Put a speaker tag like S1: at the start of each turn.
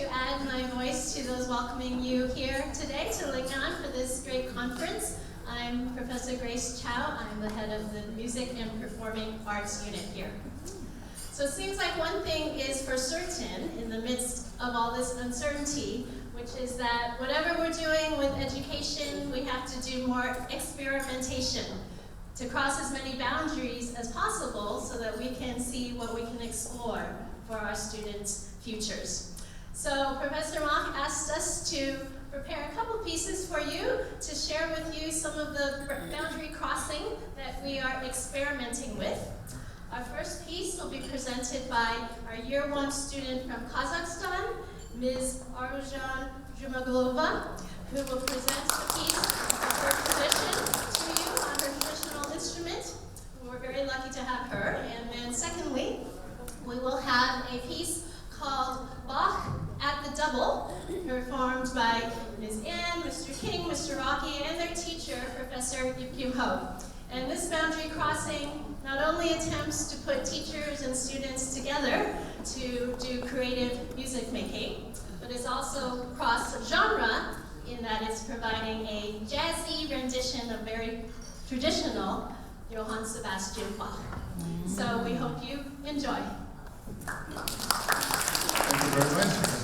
S1: to add my voice to those welcoming you here today to Lingnan for this great conference. I'm Professor Grace Chow. I'm the head of the Music and Performing Arts Unit here. So it seems like one thing is for certain in the midst of all this uncertainty, which is that whatever we're doing with education, we have to do more experimentation to cross as many boundaries as possible so that we can see what we can explore for our students' futures. So Professor Wong asked us to prepare a couple pieces for you to share with you some of the boundary crossing that we are experimenting with. Our first piece will be presented by our Year 1 student from Kazakhstan, Ms. Aruzhan Zhumagulova, who will present a piece of her tradition to you on her traditional instrument. We're very lucky to have her. And then secondly, we will have a piece called Bach at the Double, performed by Ms. Ann, Mr. King, Mr. Rocky, and their teacher, Professor Yip Kim Ho. And this boundary crossing not only attempts to put teachers and students together to do creative music making, but it's also cross-genre in that it's providing a jazzy rendition of very traditional Johann Sebastian Bach. So we hope you enjoy.
S2: Thank you very much.